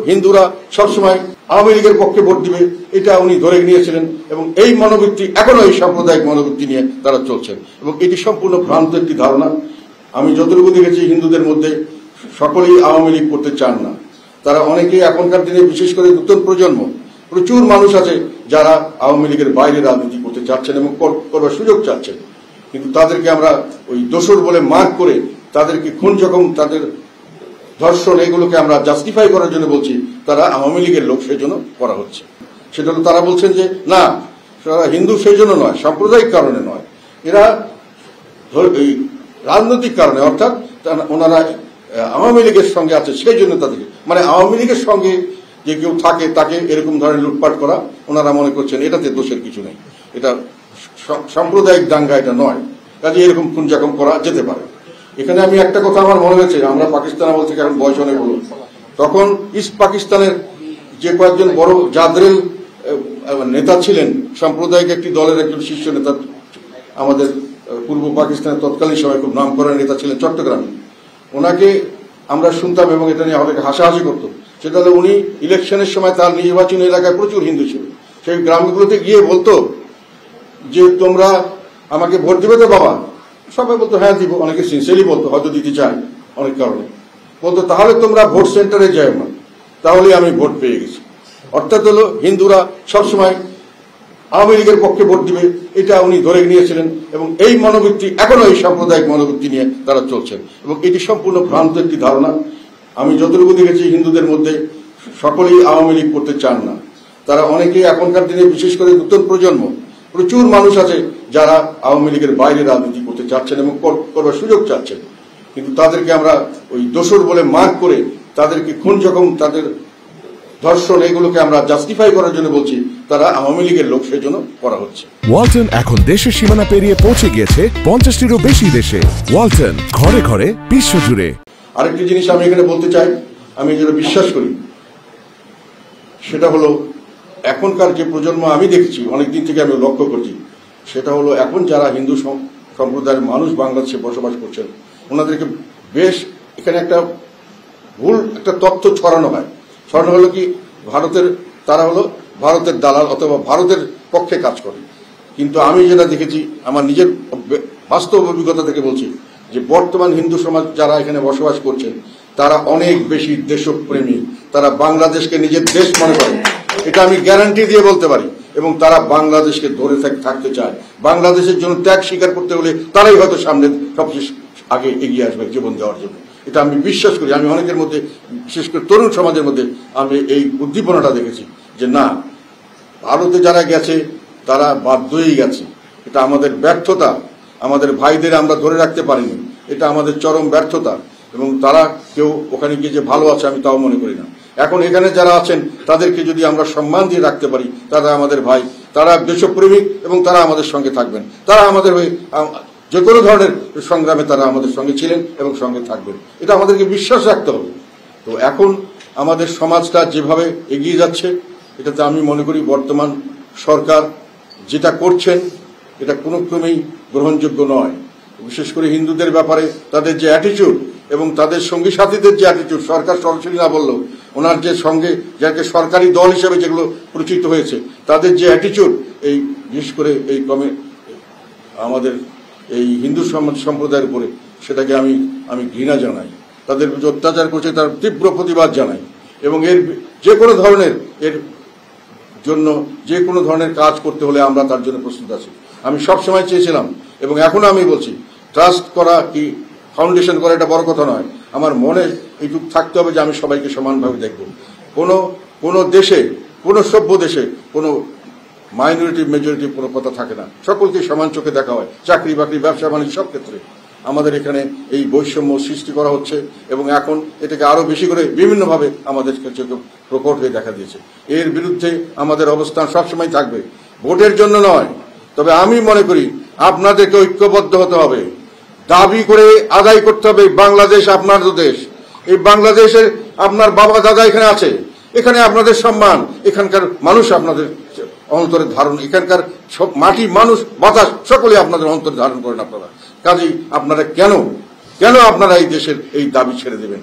হিন্দুরা সবসময় আওয়ামী লীগের পক্ষে ভোট দিবে, এটা উনি ধরে নিয়েছিলেন এবং এই মনোবৃত্তি এখনো এই সাম্প্রদায়িক মনোবৃত্তি নিয়ে তারা চলছেন এবং এটি সম্পূর্ণ ভ্রান্ত একটি ধারণা। আমি যতটুকু দেখেছি হিন্দুদের মধ্যে সকলেই আওয়ামী লীগ করতে চান না। তারা অনেকেই এখনকার দিনে বিশেষ করে নতুন প্রজন্ম প্রচুর মানুষ আছে যারা আওয়ামী লীগের বাইরে রাজনীতি করতে চাচ্ছেন এবং করবার সুযোগ চাচ্ছেন, কিন্তু তাদেরকে আমরা ওই দোষর বলে মার্ক করে তাদেরকে খুন জখম তাদের ধর্ষণ এগুলোকে আমরা জাস্টিফাই করার জন্য বলছি তারা আওয়ামী লীগের লোক সেই জন্য করা হচ্ছে। সেটা হলো তারা বলছেন যে না হিন্দু সেই জন্য নয়, সাম্প্রদায়িক কারণে নয়, এরা রাজনৈতিক কারণে, অর্থাৎ ওনারা আওয়ামী লীগের সঙ্গে আছে সেই জন্য তাদেরকে, মানে আওয়ামী লীগের সঙ্গে যে কেউ থাকে তাকে এরকম ধরনের লুটপাট করা ওনারা মনে করছেন এটাতে দোষের কিছু নেই, এটা সাম্প্রদায়িক দাঙ্গা এটা নয়, কাজে এরকম খুনজাখম করা যেতে পারে। এখানে আমি একটা কথা আমার মনে হয়েছে, আমরা পাকিস্তান আমল থেকে এখন বয়স অনেক হল, তখন ইস্ট পাকিস্তানের যে কয়েকজন বড় জাদরেল নেতা ছিলেন, সাম্প্রদায়িক একটি দলের একজন শীর্ষ নেতা, আমাদের পূর্ব পাকিস্তানের তৎকালীন সময় খুব নাম করা নেতা ছিলেন চট্টগ্রামে, ওনাকে আমরা শুনতাম এবং এটা নিয়ে আমাদেরকে হাসাহাসি করতো। সেটা হলে উনি ইলেকশনের সময় তার নির্বাচনী এলাকায় প্রচুর হিন্দু ছিল, সেই গ্রামগুলোতে গিয়ে বলতো যে তোমরা আমাকে ভোট দিবে তো বাবা? সবাই বলতো হ্যাঁ দিব, অনেকে সিনসিয়ারলি বলতো, হয়তো দিতে চায় অনেক কারণে, বলতো তাহলে তোমরা ভোট সেন্টারে যাও না, তাহলে আমি ভোট পেয়ে গেছি। অর্থাৎ হলো হিন্দুরা সবসময় আওয়ামী লীগের পক্ষে ভোট দিবে, এটা উনি ধরে নিয়েছিলেন এবং এই মনোবৃত্তি এখনো এই সাম্প্রদায়িক মনোবৃত্তি নিয়ে তারা চলছেন এবং এটি সম্পূর্ণ ভ্রান্ত একটি ধারণা। আমি যতটুকু দেখেছি হিন্দুদের মধ্যে সকলেই আওয়ামী লীগ করতে চান না। তারা অনেকেই এখনকার দিনে বিশেষ করে নতুন প্রজন্ম প্রচুর মানুষ আছে যারা আওয়ামী লীগের বাইরে রাজনীতি করতে চাচ্ছেন এবং করবার সুযোগ চাচ্ছেন, কিন্তু তাদেরকে আমরা ওই দোষর বলে মার্ক করে তাদেরকে খুন জখম তাদের ধর্ষণ এগুলোকে আমরা জাস্টিফাই করার জন্য বলছি তারা আওয়ামী লীগের লোক সেই জন্য করা হচ্ছে। ওয়ালটন এখন দেশের সীমানা পেরিয়ে পৌঁছে গিয়েছে 50টিরও বেশি দেশে। ওয়ালটন, ঘরে ঘরে বিশ্বজুড়ে। আরেকটি জিনিস আমি এখানে বলতে চাই, আমি যেটা বিশ্বাস করি সেটা হলো এখনকার যে প্রজন্ম আমি দেখছি অনেকদিন থেকে আমি লক্ষ্য করছি, সেটা হলো এখন যারা হিন্দু সম্প্রদায়ের মানুষ বাংলাদেশে বসবাস করছেন ওনাদেরকে বেশ এখানে একটা ভুল একটা তথ্য ছড়ানো হয়। ছড়ানো হলো কি তারা হলো ভারতের দালাল অথবা ভারতের পক্ষে কাজ করে, কিন্তু আমি যেটা দেখেছি আমার নিজের বাস্তব অভিজ্ঞতা থেকে বলছি যে বর্তমান হিন্দু সমাজ যারা এখানে বসবাস করছেন তারা অনেক বেশি দেশপ্রেমী, তারা বাংলাদেশকে নিজের দেশ মনে করে, এটা আমি গ্যারান্টি দিয়ে বলতে পারি, এবং তারা বাংলাদেশকে ধরে থাকতে চায়। বাংলাদেশের জন্য ত্যাগ স্বীকার করতে হলে তারাই হয়তো সামনে সবচেয়ে আগে এগিয়ে আসবে জীবন দেওয়ার জন্য, এটা আমি বিশ্বাস করি। আমি অনেকের মধ্যে বিশেষ করে তরুণ সমাজের মধ্যে আমি এই উদ্দীপনাটা দেখেছি যে না, ভারতে যারা গেছে তারা বাধ্যই গেছে, এটা আমাদের ব্যর্থতা, আমাদের ভাইদের আমরা ধরে রাখতে পারিনি, এটা আমাদের চরম ব্যর্থতা, এবং তারা কেউ ওখানে গিয়ে যে ভালো আছে আমি তাও মনে করি না। এখন এখানে যারা আছেন তাদেরকে যদি আমরা সম্মান দিয়ে রাখতে পারি, তারা আমাদের ভাই, তারা দেশপ্রেমিক এবং তারা আমাদের সঙ্গে থাকবেন, তারা আমাদের হয়ে যে কোনো ধরনের সংগ্রামে তারা আমাদের সঙ্গে ছিলেন এবং সঙ্গে থাকবেন, এটা আমাদেরকে বিশ্বাস রাখতে হবে। তো এখন আমাদের সমাজটা যেভাবে এগিয়ে যাচ্ছে এটাতে আমি মনে করি বর্তমান সরকার যেটা করছেন এটা কোনো ক্রমেই গ্রহণযোগ্য নয়। বিশেষ করে হিন্দুদের ব্যাপারে তাদের যে অ্যাটিটিউড এবং তাদের সঙ্গী সাথীদের যে অ্যাটিটিউড, সরকার সরাসরি না বললেও ওনার যে সঙ্গে যাকে সরকারি দল হিসেবে যেগুলো পরিচিত হয়েছে তাদের যে অ্যাটিটিউড, এই বিশেষ করে এই ক্রমে আমাদের এই হিন্দু সম্প্রদায়ের উপরে, সেটাকে আমি ঘৃণা জানাই। তাদের যে অত্যাচার করছে তার তীব্র প্রতিবাদ জানাই, এবং এর যে কোনো ধরনের জন্য যে কোনো ধরনের কাজ করতে হলে আমরা তার জন্য প্রস্তুত আছি। আমি সবসময় চেয়েছিলাম এবং এখনো আমি বলছি, ট্রাস্ট করা কি ফাউন্ডেশন করা এটা বড় কথা নয়, আমার মনে এইটুকু থাকতে হবে যে আমি সবাইকে সমানভাবে দেখব। কোনো দেশে, কোনো সভ্য দেশে কোনো মাইনরিটি মেজরিটি কোনো কথা থাকে না, সকলকে সমান চোখে দেখা হয়, চাকরি বাকরি ব্যবসা বাণিজ্য সব ক্ষেত্রে। আমাদের এখানে এই বৈষম্য সৃষ্টি করা হচ্ছে এবং এখন এটাকে আরো বেশি করে বিভিন্নভাবে আমাদের কাছে প্রকট হয়ে দেখা দিয়েছে। এর বিরুদ্ধে আমাদের অবস্থান সবসময় থাকবে, ভোটের জন্য নয়। তবে আমি মনে করি আপনাদেরকে ঐক্যবদ্ধ হতে হবে, দাবি করে আদায় করতে হবে বাংলাদেশ আপনার দেশ, এই বাংলাদেশের আপনার বাবা দাদা এখানে আছে, এখানে আপনাদের সম্মান, এখানকার মানুষ আপনাদের অন্তরে ধারণ, এখানকার সব মাটি মানুষ বাতাস সকলে আপনাদের অন্তরে ধারণ করেন আপনারা। কাজেই আপনারা কেন আপনারা এই দেশের এই দাবি ছেড়ে দেবেন?